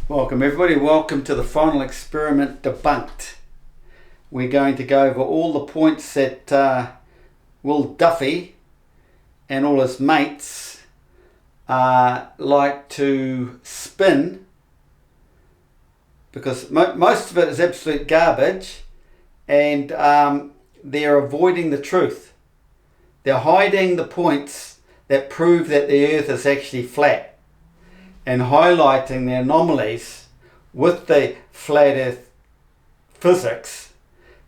Welcome everybody, welcome to the final experiment debunked. We're going to go over all the points that Will Duffy and all his mates like to spin, because most of it is absolute garbage, and they're avoiding the truth. They're hiding the points that prove that the earth is actually flat, and highlighting the anomalies with the flat earth physics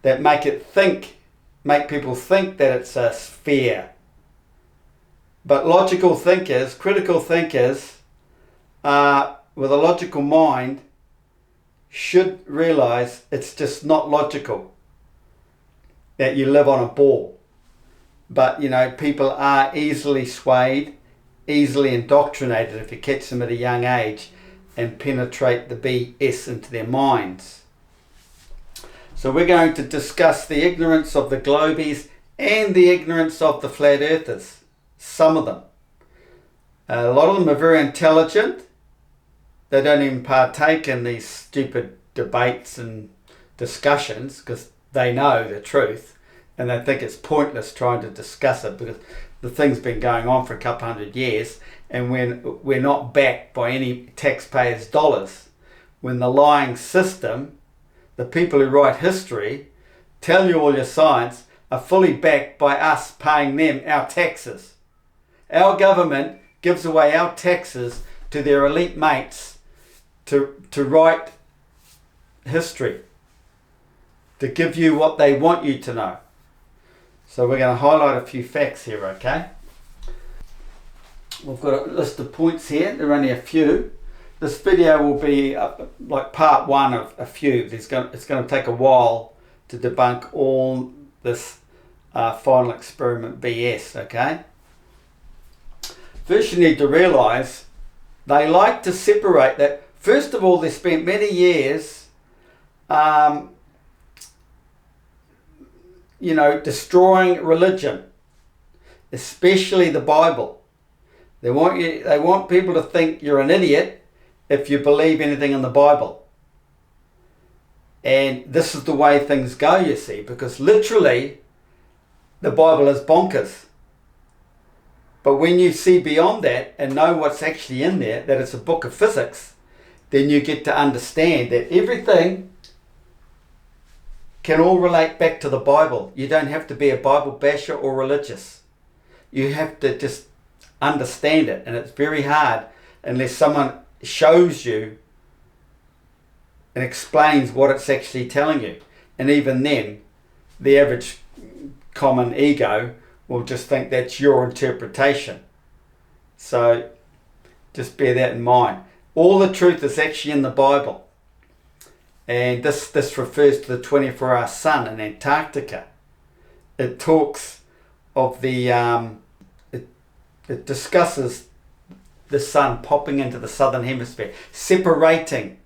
that make people think that it's a sphere. But logical thinkers, critical thinkers, with a logical mind should realize it's just not logical that you live on a ball. But people are easily swayed, easily indoctrinated if you catch them at a young age and penetrate the BS into their minds. So we're going to discuss the ignorance of the globies and the ignorance of the flat earthers. Some of them. A lot of them are very intelligent. They don't even partake in these stupid debates and discussions because they know the truth and they think it's pointless trying to discuss it because the thing's been going on for a couple hundred years and we're not backed by any taxpayers' dollars. When the lying system, the people who write history, tell you all your science, are fully backed by us paying them our taxes. Our government gives away our taxes to their elite mates to write history, to give you what they want you to know. So we're going to highlight a few facts here, okay? We've got a list of points here. There are only a few. This video will be like part one of a few. It's going to take a while to debunk all this final experiment BS, okay? First you need to realise they like to separate that. First of all, they spent many years destroying religion, especially the Bible. They want people to think you're an idiot if you believe anything in the Bible. And this is the way things go, you see, because literally the Bible is bonkers. But when you see beyond that and know what's actually in there, that it's a book of physics, then you get to understand that everything can all relate back to the Bible. You don't have to be a Bible basher or religious. You have to just understand it, and it's very hard unless someone shows you and explains what it's actually telling you. And even then, the average common ego will just think that's your interpretation. So just bear that in mind. All the truth is actually in the Bible. And this refers to the 24-hour sun in Antarctica. It talks of the, it discusses the sun popping into the southern hemisphere, separating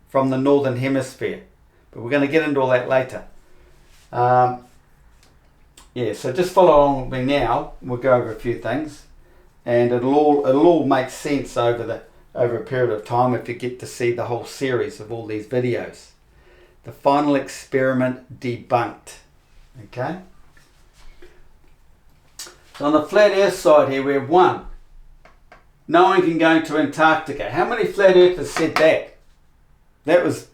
from the northern hemisphere. But we're going to get into all that later. So just follow along with me now. We'll go over a few things. And it'll all make sense over a period of time if you get to see the whole series of all these videos. The final experiment debunked. Okay? So on the flat earth side here we have one. No one can go to Antarctica. How many flat earthers said that? That was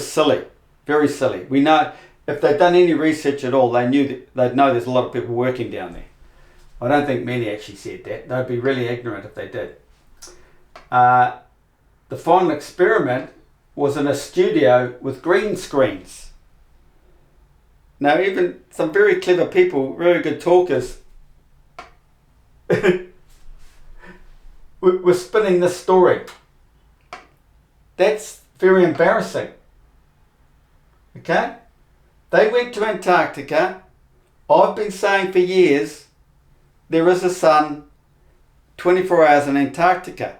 silly. Very silly. We know if they'd done any research at all, they'd know there's a lot of people working down there. I don't think many actually said that. They'd be really ignorant if they did. The final experiment was in a studio with green screens. Now even some very clever people, very good talkers, were spinning this story. That's very embarrassing. Okay? They went to Antarctica. I've been saying for years there is a sun 24 hours in Antarctica.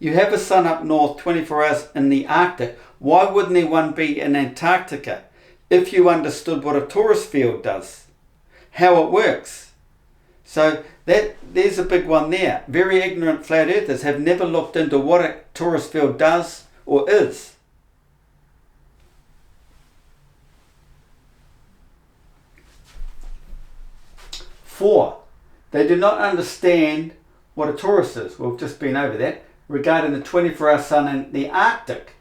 You have a sun up north 24 hours in the Arctic. Why wouldn't there one be in Antarctica if you understood what a Taurus field does, how it works? So there's a big one there. Very ignorant flat earthers have never looked into what a Taurus field does or is. Four, they do not understand what a Taurus is. We've just been over that, regarding the 24-hour sun in the Arctic.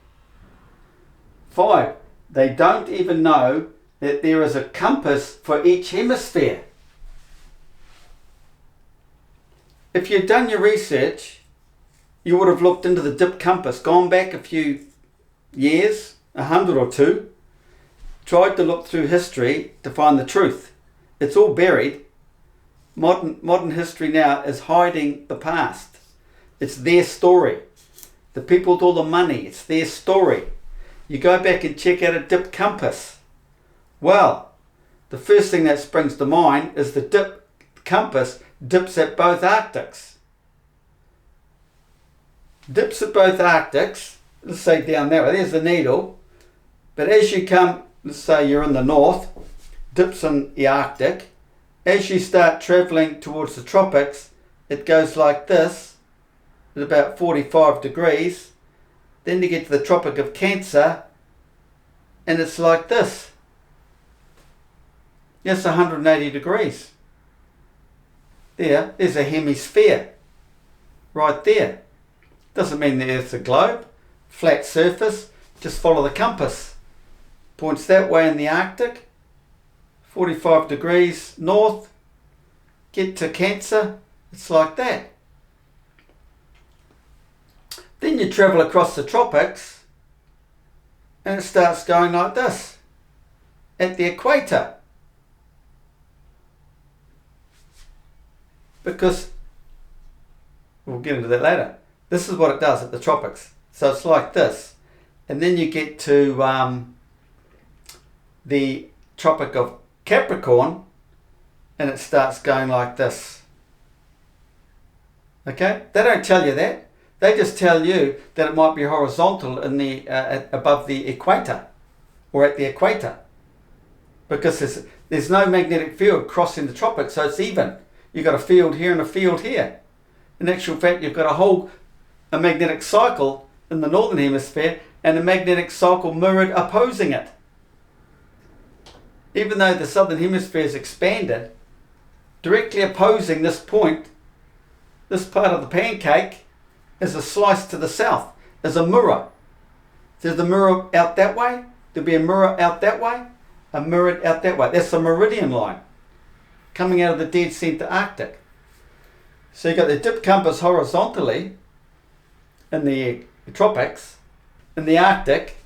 5, they don't even know that there is a compass for each hemisphere. If you'd done your research, you would have looked into the dip compass, gone back a few years, 100 or two, tried to look through history to find the truth. It's all buried. Modern history now is hiding the past. It's their story. The people with all the money, it's their story. You go back and check out a dip compass. Well, the first thing that springs to mind is the dip compass dips at both Arctics. Dips at both Arctics, let's say down that way, there's the needle. But as you come, let's say you're in the north, dips in the Arctic. As you start travelling towards the tropics, it goes like this, at about 45 degrees. Then you get to the Tropic of Cancer, and it's like this. Yes, 180 degrees. There's a hemisphere, right there. Doesn't mean that it's a globe, flat surface, just follow the compass. Points that way in the Arctic, 45 degrees north, get to Cancer, it's like that. Then you travel across the tropics and it starts going like this, at the equator. Because, we'll get into that later, this is what it does at the tropics. So it's like this. And then you get to the Tropic of Capricorn and it starts going like this. Okay? They don't tell you that. They just tell you that it might be horizontal in the above the equator or at the equator, because there's no magnetic field crossing the tropics, so it's even. You've got a field here and a field here. In actual fact, you've got a magnetic cycle in the northern hemisphere and a magnetic cycle mirrored opposing it. Even though the southern hemisphere is expanded, directly opposing this point, this part of the pancake, is a slice to the south, is a mirror. There's the mirror out that way, there'll be a mirror out that way, a mirror out that way. That's the meridian line coming out of the dead center Arctic. So you've got the dip compass horizontally in the tropics, in the Arctic,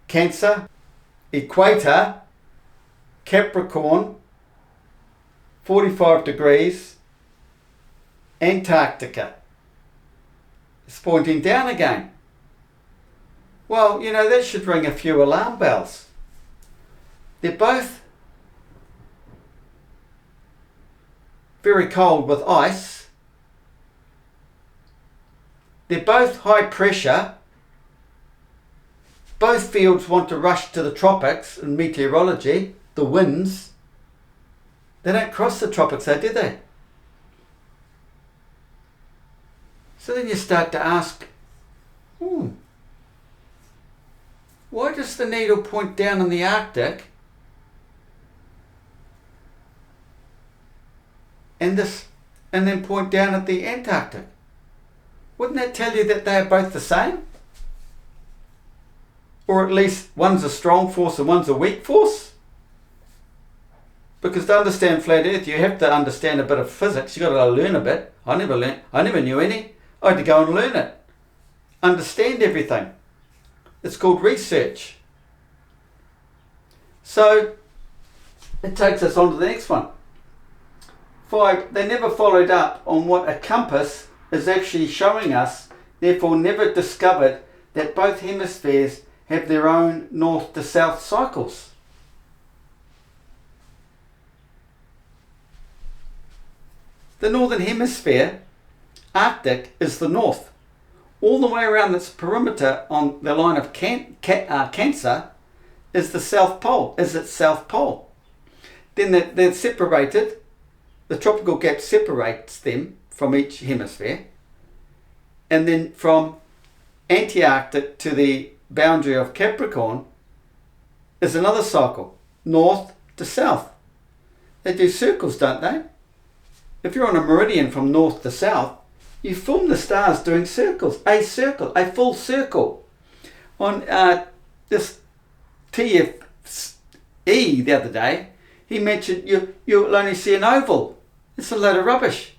Cancer, equator, Capricorn, 45 degrees, Antarctica. It's pointing down again. Well, you know, that should ring a few alarm bells. They're both very cold with ice. They're both high pressure. Both fields want to rush to the tropics in meteorology, the winds. They don't cross the tropics though, do they? So then you start to ask, why does the needle point down in the Arctic and then point down at the Antarctic? Wouldn't that tell you that they are both the same? Or at least one's a strong force and one's a weak force? Because to understand flat earth, you have to understand a bit of physics. You've got to learn a bit. I never knew any. I had to go and learn it. Understand everything. It's called research. So, it takes us on to the next one. 5, they never followed up on what a compass is actually showing us, therefore never discovered that both hemispheres have their own north to south cycles. The northern hemisphere, Arctic, is the north. All the way around its perimeter on the line of Cancer is the south pole, is its south pole. Then they're separated. The tropical gap separates them from each hemisphere. And then from Antarctic to the boundary of Capricorn is another cycle, north to south. They do circles, don't they? If you're on a meridian from north to south, you film the stars doing circles, a full circle. On this TFE the other day, he mentioned you'll only see an oval. It's a load of rubbish.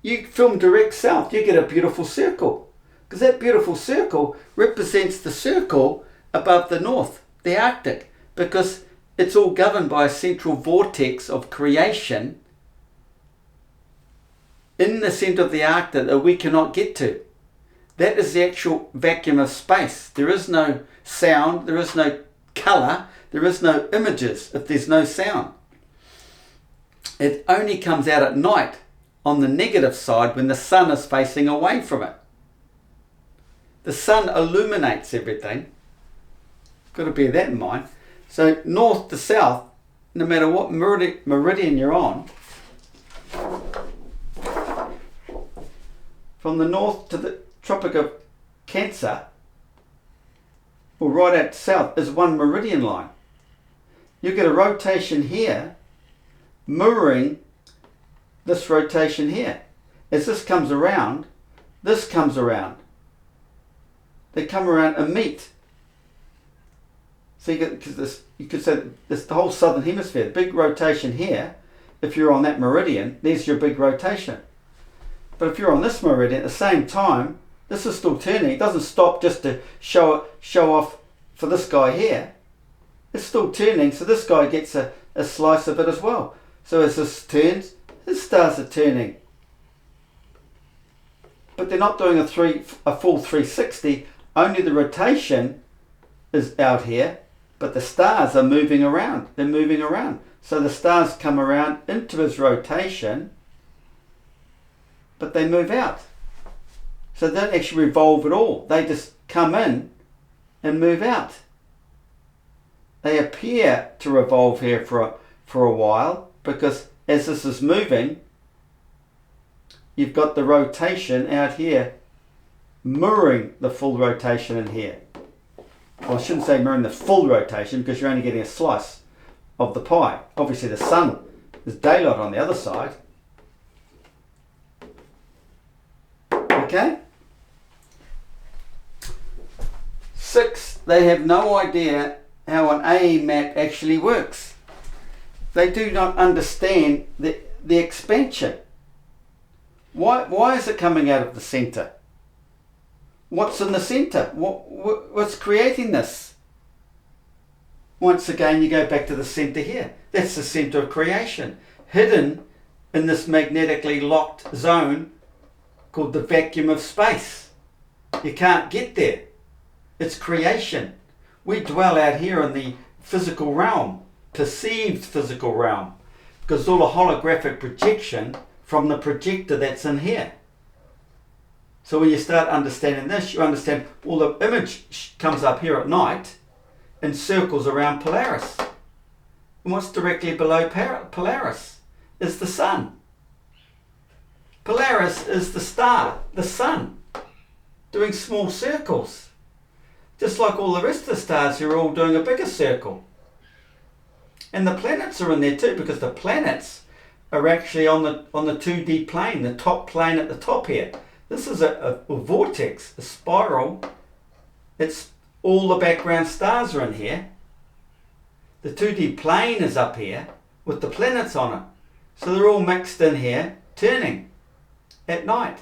You film direct south, you get a beautiful circle. Because that beautiful circle represents the circle above the north, the Arctic. Because it's all governed by a central vortex of creation in the centre of the Arctic that we cannot get to. That is the actual vacuum of space. There is no sound, there is no colour, there is no images if there's no sound. It only comes out at night on the negative side when the sun is facing away from it. The sun illuminates everything. Got to bear that in mind. So north to south, no matter what meridian you're on, from the north to the Tropic of Cancer, or right out south, is one meridian line. You get a rotation here mirroring this rotation here. As this comes around, this comes around. They come around and meet. So you could say this the whole southern hemisphere, big rotation here. If you're on that meridian, there's your big rotation. But if you're on this meridian at the same time, this is still turning. It doesn't stop just to show off for this guy here. It's still turning, so this guy gets a slice of it as well. So as this turns, his stars are turning. But they're not doing a full 360. Only the rotation is out here, but the stars are moving around. They're moving around. So the stars come around into his rotation, but they move out. So they don't actually revolve at all. They just come in and move out. They appear to revolve here for a while, because as this is moving, you've got the rotation out here mirroring the full rotation in here. Well, I shouldn't say mirroring the full rotation, because you're only getting a slice of the pie. Obviously the sun, there's daylight on the other side. Okay? 6, they have no idea how an AE map actually works. They do not understand the expansion. Why is it coming out of the centre? What's in the centre? What's creating this? Once again, you go back to the centre here. That's the centre of creation, hidden in this magnetically locked zone called the vacuum of space. You can't get there. It's creation. We dwell out here in the physical realm, perceived physical realm, because it's all a holographic projection from the projector that's in here. So when you start understanding this, you understand all the image comes up here at night and circles around Polaris. And what's directly below Polaris is the sun. Polaris is the star, the sun, doing small circles. Just like all the rest of the stars here are all doing a bigger circle. And the planets are in there too, because the planets are actually on the 2D plane, the top plane at the top here. This is a vortex, a spiral. It's all the background stars are in here. The 2D plane is up here with the planets on it. So they're all mixed in here, turning at night.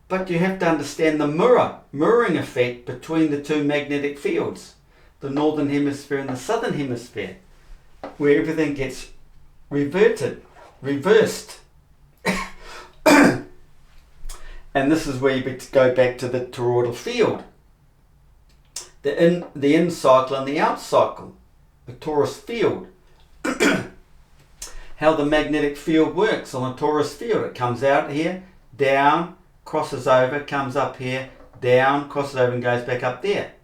But you have to understand the mirroring effect between the two magnetic fields, the northern hemisphere and the southern hemisphere, where everything gets reversed. And this is where you go back to the toroidal field. The in cycle and the out cycle, the torus field. How the magnetic field works on a torus field. It comes out here, down, crosses over, comes up here, down, crosses over and goes back up there.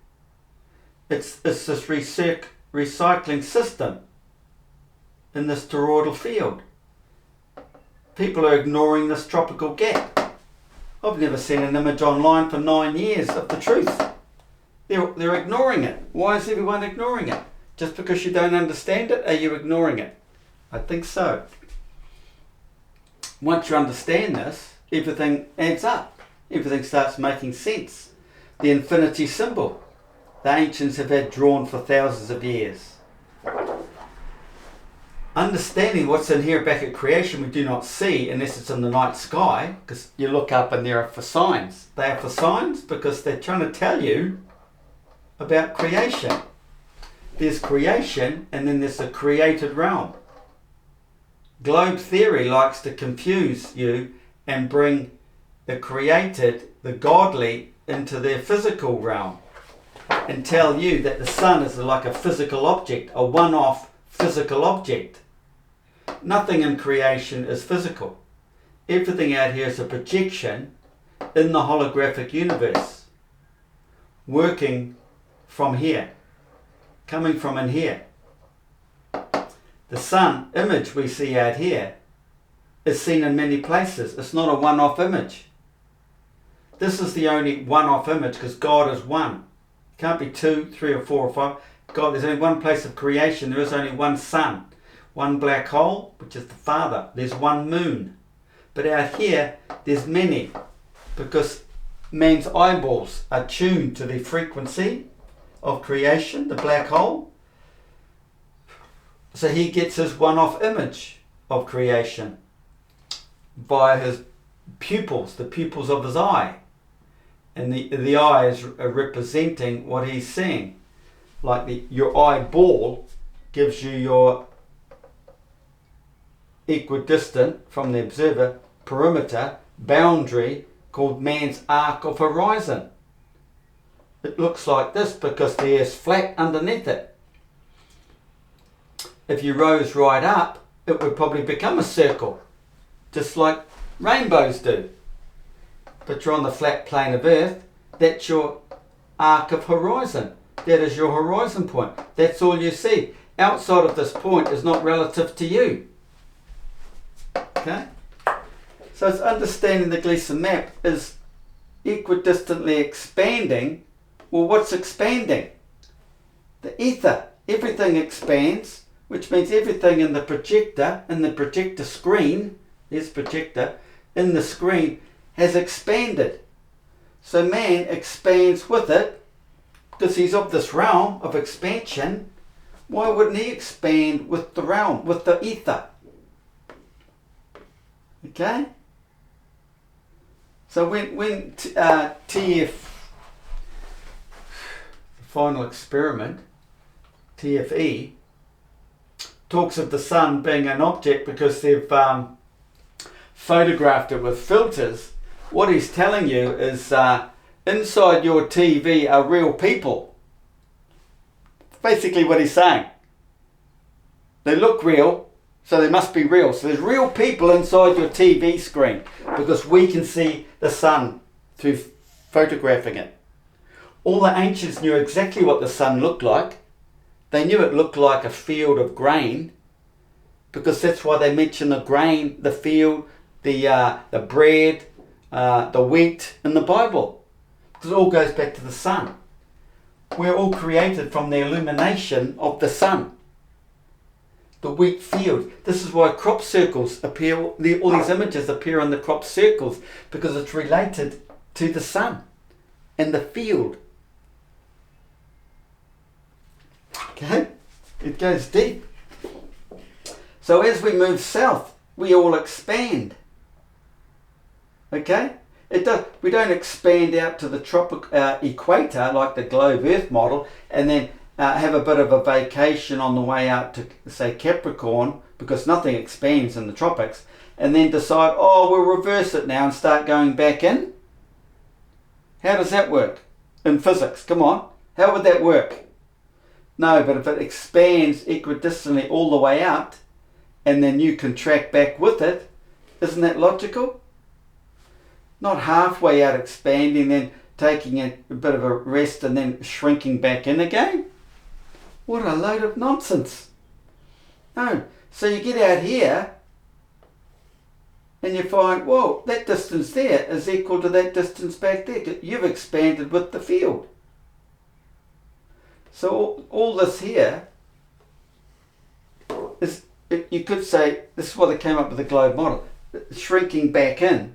It's this recycling system in this toroidal field. people are ignoring this tropical gap. I've never seen an image online for 9 years of the truth. They're ignoring it. Why is everyone ignoring it? Just because you don't understand it, are you ignoring it? I think so. Once you understand this, everything adds up. Everything starts making sense. The infinity symbol, the ancients have had drawn for thousands of years. Understanding what's in here back at creation we do not see unless it's in the night sky, because you look up and there are for signs. They are for signs because they're trying to tell you about creation. There's creation and then there's the created realm. Globe theory likes to confuse you and bring the created, the godly, into their physical realm and tell you that the sun is like a physical object, a one-off physical object. Nothing in creation is physical. Everything out here is a projection in the holographic universe, working from here, coming from in here. The sun image we see out here is seen in many places. It's not a one-off image. This is the only one-off image because God is one. Can't be 2, 3 or 4 or 5. God, there's only one place of creation. There is only one sun, one black hole, which is the Father. There's one moon. But out here, there's many because man's eyeballs are tuned to the frequency of creation, the black hole. So he gets his one-off image of creation via his pupils, the pupils of his eye. And the eye is representing what he's seeing. Like your eyeball gives you your equidistant from the observer perimeter boundary called man's arc of horizon. It looks like this because the air's flat underneath it. If you rose right up, it would probably become a circle, just like rainbows do. But you're on the flat plane of Earth, that's your arc of horizon. That is your horizon point. That's all you see. Outside of this point is not relative to you. Okay? So it's understanding the Gleason map is equidistantly expanding. Well, what's expanding? The ether. Everything expands, which means everything in the projector screen, this projector, in the screen has expanded. So man expands with it because he's of this realm of expansion. Why wouldn't he expand with the realm, with the ether? Okay? So when TF, final experiment, TFE, talks of the sun being an object because they've photographed it with filters, what he's telling you is inside your TV are real people. Basically what he's saying. They look real, so they must be real. So there's real people inside your TV screen because we can see the sun through photographing it. All the ancients knew exactly what the sun looked like. They knew it looked like a field of grain because that's why they mention the grain, the field, the bread, the wheat in the Bible. Because it all goes back to the sun. We're all created from the illumination of the sun. The wheat field. This is why crop circles appear, all these images appear on the crop circles because it's related to the sun and the field. Okay? It goes deep. So as we move south, we all expand. Okay? We don't expand out to the tropic equator like the globe Earth model and then have a bit of a vacation on the way out to, say, Capricorn, because nothing expands in the tropics, and then decide, oh, we'll reverse it now and start going back in. How does that work in physics? Come on. How would that work? No, but if it expands equidistantly all the way out and then you contract back with it, isn't that logical? Not halfway out expanding, then taking a bit of a rest and then shrinking back in again. What a load of nonsense. No. So you get out here and you find, well, that distance there is equal to that distance back there. You've expanded with the field. So all this here is, you could say, this is why they came up with the globe model, shrinking back in,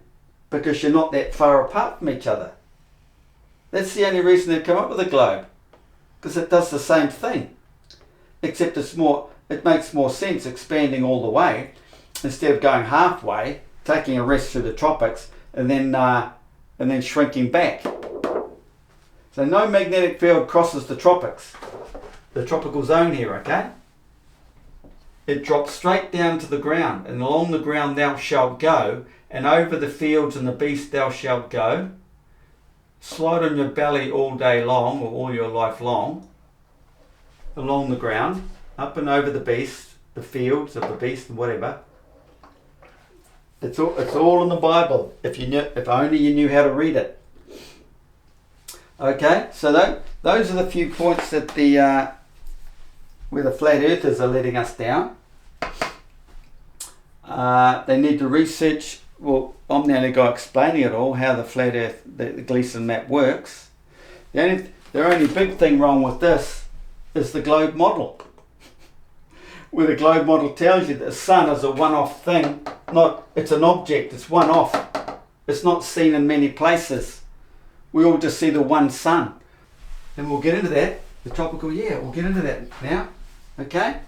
because you're not that far apart from each other. That's the only reason they've come up with a globe, because it does the same thing, except it makes more sense expanding all the way instead of going halfway, taking a rest through the tropics, and then shrinking back. So no magnetic field crosses the tropics, the tropical zone here, okay? It drops straight down to the ground, and along the ground thou shalt go, and over the fields and the beast thou shalt go. Slide on your belly all day long, or all your life long, along the ground, up and over the beast, the fields of the beast, and whatever. It's all in the Bible, if only you knew how to read it. Okay, so those are the few points that where the flat earthers are letting us down. They need to research. Well, I'm the only guy explaining it all, how the flat earth, the Gleason map works. The only big thing wrong with this is the globe model. Where the globe model tells you that the sun is a one-off thing, it's an object, it's one-off. It's not seen in many places. We all just see the one sun. And we'll get into that, we'll get into that now. Okay?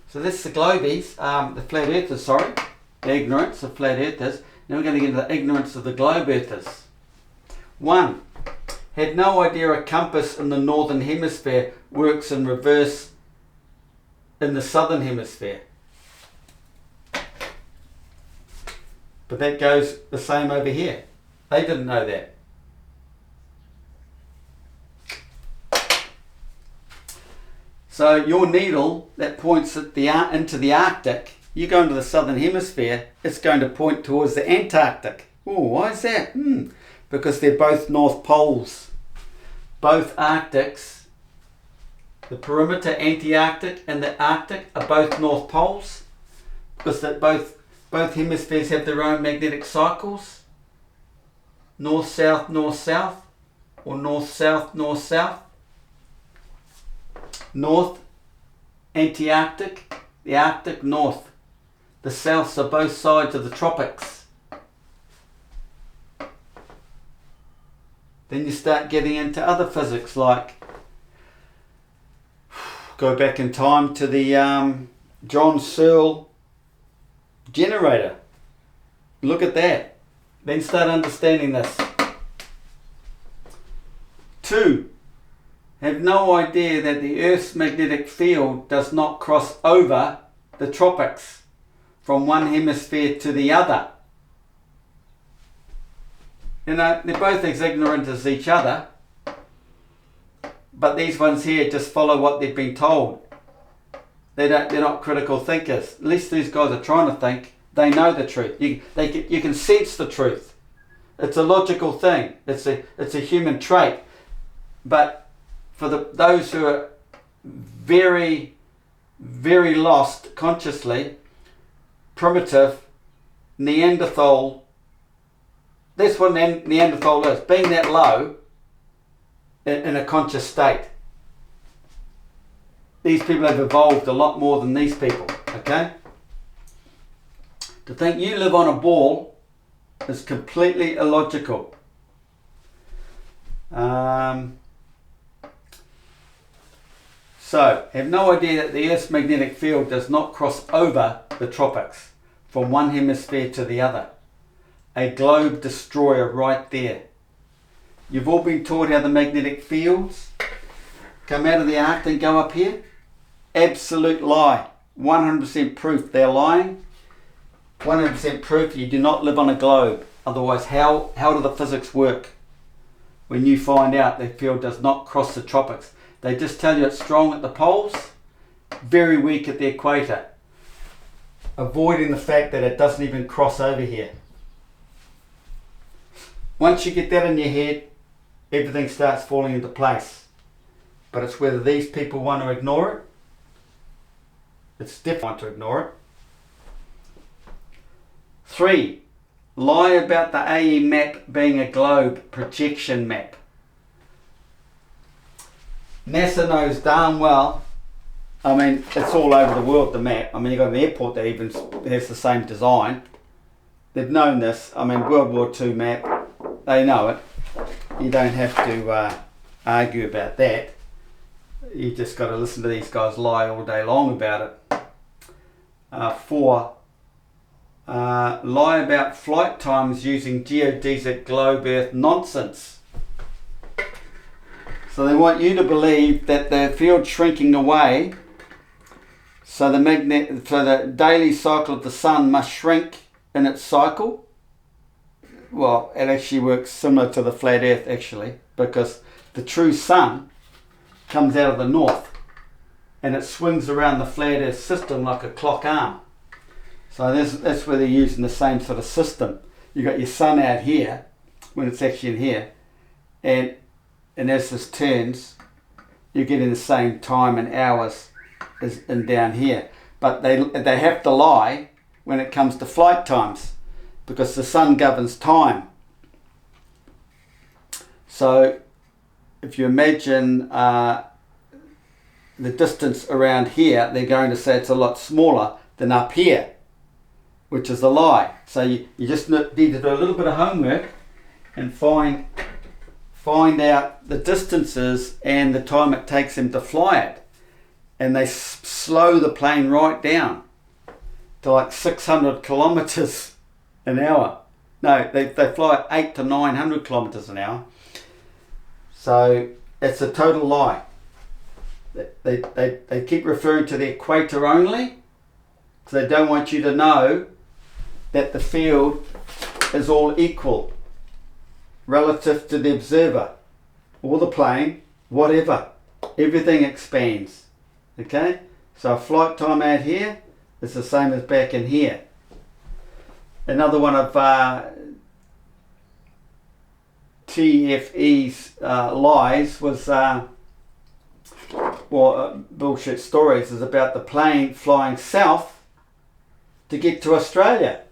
So that's the globies, the flat earthers, the ignorance of flat earthers. Now we're going to get into the ignorance of the globe earthers. 1. Had no idea a compass in the northern hemisphere works in reverse in the southern hemisphere. But that goes the same over here. They didn't know that. So your needle that points at into the Arctic, you go into the southern hemisphere, it's going to point towards the Antarctic. Oh, why is that? Because they're both north poles. Both Arctics, the perimeter Antarctic and the Arctic, are both north poles, because that both hemispheres have their own magnetic cycles. North-south, north-south, or north-south, north-south. North, Antarctic, the Arctic, north. The souths are both sides of the tropics. Then you start getting into other physics, like go back in time to the John Searle generator. Look at that. Then start understanding this. 2. Have no idea that the Earth's magnetic field does not cross over the tropics from one hemisphere to the other. You know, they're both as ignorant as each other, but these ones here just follow what they've been told. They're not critical thinkers. At least these guys are trying to think. They know the truth. You can sense the truth. It's a logical thing. It's a human trait. But for those who are very, very lost consciously, primitive, Neanderthal, that's what Neanderthal is, being that low in a conscious state. These people have evolved a lot more than these people, okay? To think you live on a ball is completely illogical. So, have no idea that the Earth's magnetic field does not cross over the tropics from one hemisphere to the other. A globe destroyer right there. You've all been taught how the magnetic fields come out of the Arctic and go up here. Absolute lie. 100% proof they're lying. 100% proof you do not live on a globe. Otherwise, how do the physics work when you find out the field does not cross the tropics? They just tell you it's strong at the poles, very weak at the equator, avoiding the fact that it doesn't even cross over here. Once you get that in your head, everything starts falling into place. But it's whether these people want to ignore it. It's different to ignore it. 3. lie about the AE map being a globe projection map. NASA knows darn well, I mean, it's all over the world, the map. I mean, you've got an airport that even has the same design. They've known this. I mean, World War II map, they know it. You don't have to argue about that. You just got to listen to these guys lie all day long about it. 4. Lie about flight times using geodesic globe Earth nonsense. So they want you to believe that the field's shrinking away, so the daily cycle of the sun must shrink in its cycle. Well, it actually works similar to the flat Earth actually, because the true sun comes out of the north and it swings around the flat Earth system like a clock arm. So that's where they're using the same sort of system. You've got your sun out here when it's actually in here, and as this turns, you're getting the same time and hours as in down here. But they have to lie when it comes to flight times, because the sun governs time. So if you imagine the distance around here, they're going to say it's a lot smaller than up here, which is a lie. So you just need to do a little bit of homework and find out the distances and the time it takes them to fly it. And they slow the plane right down to like 600 kilometers an hour. No, they fly at 800 to 900 kilometers an hour. So it's a total lie. They keep referring to the equator only, because they don't want you to know that the field is all equal relative to the observer or the plane, whatever. Everything expands. Okay? So flight time out here is the same as back in here. Another one of TFE's lies was, bullshit stories, is about the plane flying south to get to Australia.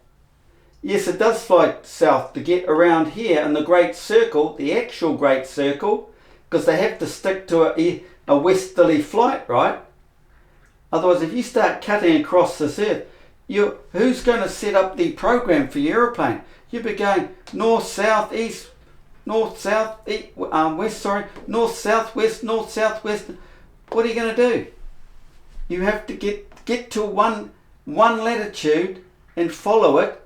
Yes, it does fly south to get around here in the Great Circle, the actual Great Circle, because they have to stick to a westerly flight, right? Otherwise, if you start cutting across this earth, who's going to set up the program for your aeroplane? You'll be going north, south, east, north, south, west, north, south, west, north, south, west. What are you going to do? You have to get to one latitude and follow it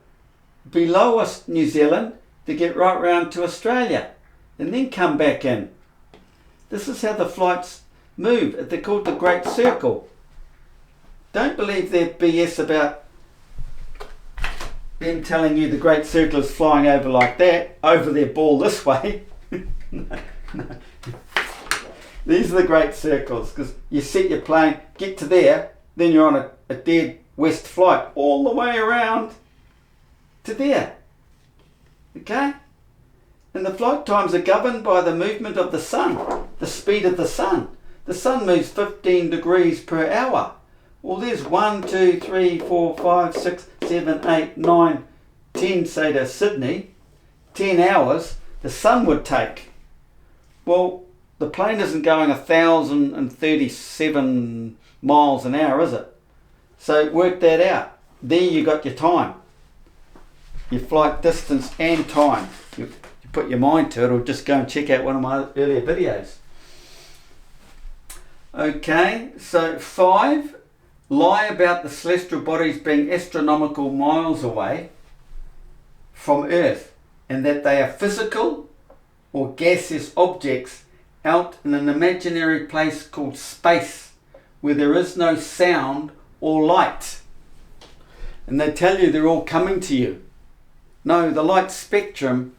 below us, New Zealand, to get right round to Australia and then come back in. This is how the flights move. They're called the Great Circle. Don't believe their BS about them telling you the Great Circle is flying over like that, over their ball this way. No. These are the Great Circles, because you set your plane, get to there, then you're on a dead west flight all the way around to there. Okay? And the flight times are governed by the movement of the sun, the speed of the sun. The sun moves 15 degrees per hour. Well, there's 1, 2, 3, 4, 5, 6, 7, 8, 9, 10, say to Sydney, 10 hours the sun would take. Well, the plane isn't going 1,037 miles an hour, is it? So work that out. There you got your time. Your flight distance and time. You put your mind to it, or just go and check out one of my earlier videos. Okay, so 5, lie about the celestial bodies being astronomical miles away from Earth, and that they are physical or gaseous objects out in an imaginary place called space, where there is no sound or light. And they tell you they're all coming to you. No, the light spectrum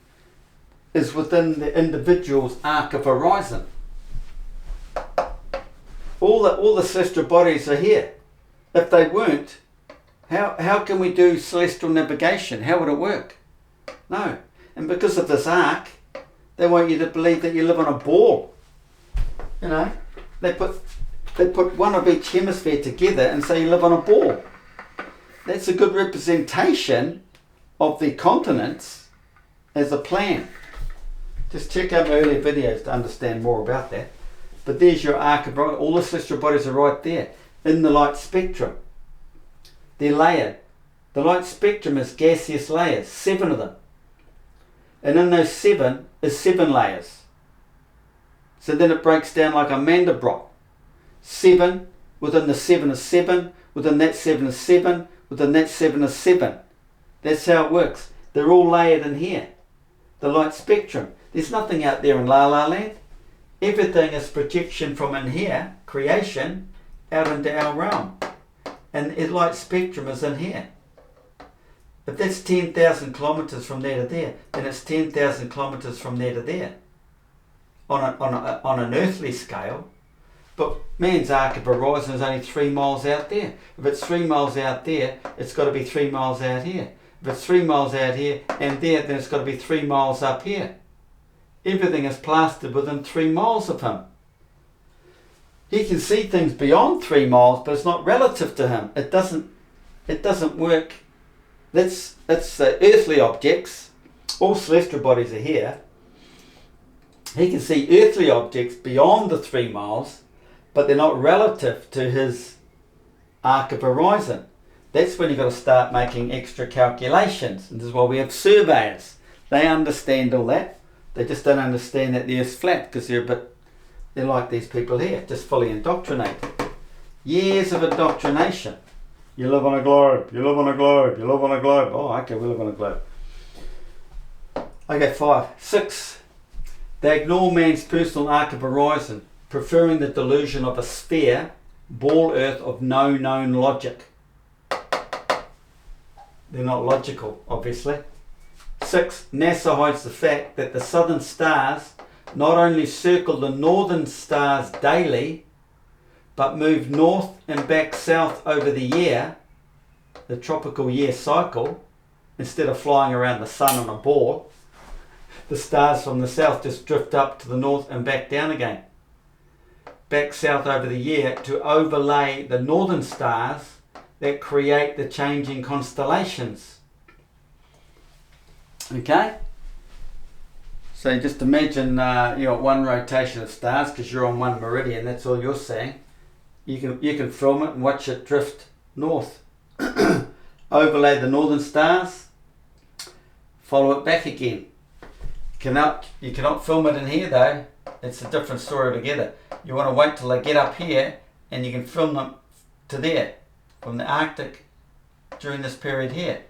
is within the individual's arc of horizon. All the celestial bodies are here. If they weren't, how can we do celestial navigation? How would it work? No. And because of this arc, they want you to believe that you live on a ball. You know, they put one of each hemisphere together and say you live on a ball. That's a good representation of the continents as a plan. Just check out my earlier videos to understand more about that. But there's your arc of bright. All the celestial bodies are right there in the light spectrum. They're layered. The light spectrum is gaseous layers, 7 of them. And in those 7 is 7 layers. So then it breaks down like a Mandelbrot. 7, within the 7 is 7, within that 7 is 7, within that 7 is 7. That's how it works. They're all layered in here. The light spectrum. There's nothing out there in La La Land. Everything is projection from in here, creation, out into our realm. And the light spectrum is in here. If that's 10,000 kilometres from there to there, then it's 10,000 kilometres from there to there. On an earthly scale. But man's arc of horizon is only 3 miles out there. If it's 3 miles out there, it's got to be 3 miles out here. If it's 3 miles out here and there, then it's got to be 3 miles up here. Everything is plastered within 3 miles of him. He can see things beyond 3 miles, but it's not relative to him. It doesn't work. That's earthly objects. All celestial bodies are here. He can see earthly objects beyond the 3 miles, but they're not relative to his arc of horizon. That's when you've got to start making extra calculations. And this is why we have surveyors. They understand all that. They just don't understand that the Earth's flat because they're like these people here, just fully indoctrinated. Years of indoctrination. You live on a globe, you live on a globe, you live on a globe. Oh, okay, we live on a globe. Okay, 5. 6. They ignore man's personal arc of horizon, preferring the delusion of a sphere, ball earth of no known logic. They're not logical, obviously. 6. NASA hides the fact that the southern stars not only circle the northern stars daily, but move north and back south over the year, the tropical year cycle, instead of flying around the sun on a ball. The stars from the south just drift up to the north and back down again. Back south over the year to overlay the northern stars that create the changing constellations. Okay? So just imagine you got one rotation of stars because you're on one meridian, that's all you're seeing. You can film it and watch it drift north. Overlay the northern stars, follow it back again. You cannot film it in here though. It's a different story altogether. You want to wait till they get up here and you can film them to there, from the Arctic during this period here.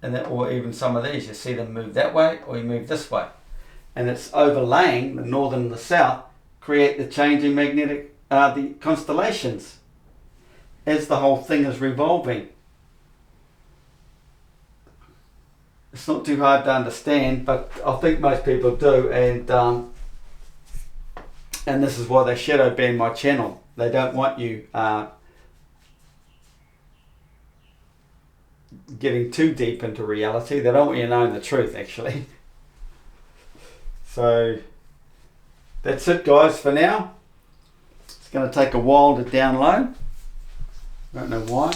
And that, or even some of these, you see them move that way or you move this way. And it's overlaying the northern and the south, create the changing magnetic, the constellations as the whole thing is revolving. It's not too hard to understand, but I think most people do, and this is why they shadow ban my channel. They don't want you getting too deep into reality. They don't want you knowing the truth, actually. So that's it, guys, for now. It's going to take a while to download. I don't know why.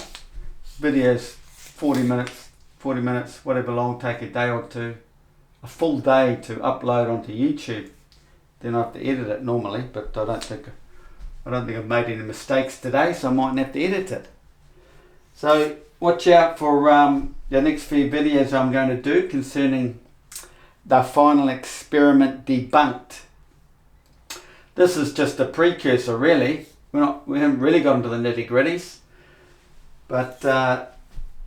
Videos 40 minutes, whatever long, take a day or two, a full day to upload onto YouTube. Then I have to edit it normally, but I don't think I've made any mistakes today, so I mightn't have to edit it. So watch out for the next few videos I'm going to do concerning the final experiment debunked. This is just a precursor, really. We haven't really got into the nitty-gritties, but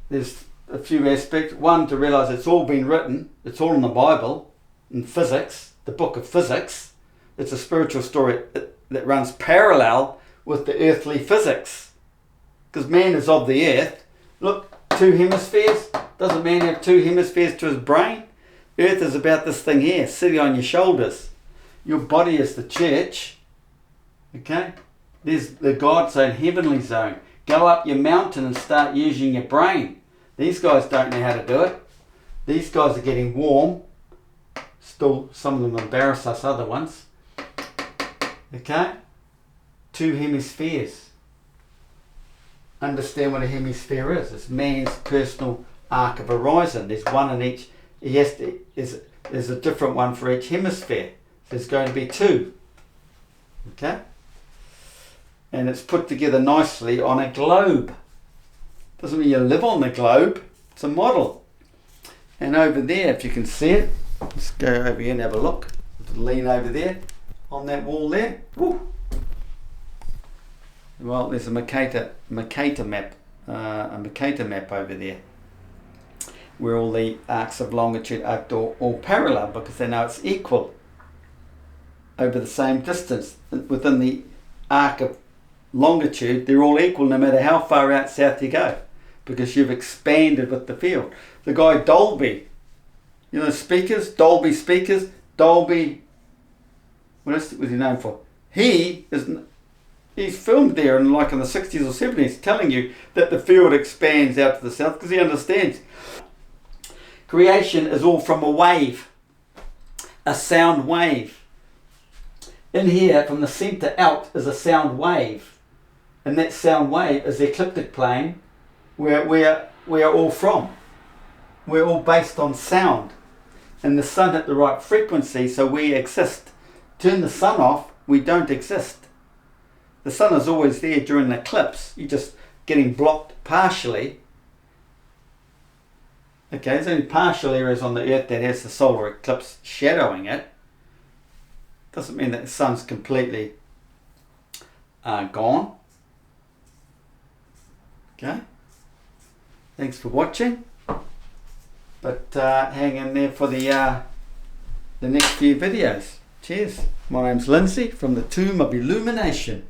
there's a few aspects. One, to realise it's all been written, it's all in the Bible, in physics, the book of physics. It's a spiritual story that runs parallel with the earthly physics. Because man is of the earth. Look, 2 hemispheres. Doesn't man have 2 hemispheres to his brain? Earth is about this thing here, sitting on your shoulders. Your body is the church. Okay? There's the God zone, heavenly zone. Go up your mountain and start using your brain. These guys don't know how to do it. These guys are getting warm. Still, some of them embarrass us, other ones. Okay? 2 hemispheres. understand what a hemisphere is. It's man's personal arc of horizon. There's one in each. There's a different one for each hemisphere. There's going to be two. Okay? And it's put together nicely on a globe. Doesn't mean you live on the globe. It's a model. And over there, if you can see it, let's go over here and have a look. Lean over there on that wall there. Woo. Well, there's a Mercator map, a Mercator map over there, where all the arcs of longitude are all parallel because they know it's equal over the same distance. Within the arc of longitude, they're all equal no matter how far out south you go, because you've expanded with the field. The guy Dolby, you know, speakers, Dolby speakers, Dolby, what else was he known for? He's filmed there in the 60s or 70s telling you that the field expands out to the south because he understands. Creation is all from a wave, a sound wave. In here, from the centre out, is a sound wave. And that sound wave is the ecliptic plane where we are all from. We're all based on sound. And the sun hit the right frequency, so we exist. Turn the sun off, we don't exist. The sun is always there during the eclipse. You're just getting blocked partially. Okay, there's only partial areas on the earth that has the solar eclipse shadowing it. Doesn't mean that the sun's completely gone. Okay. Thanks for watching. But hang in there for the next few videos. Cheers. My name's Lindsay from the Tomb of Illumination.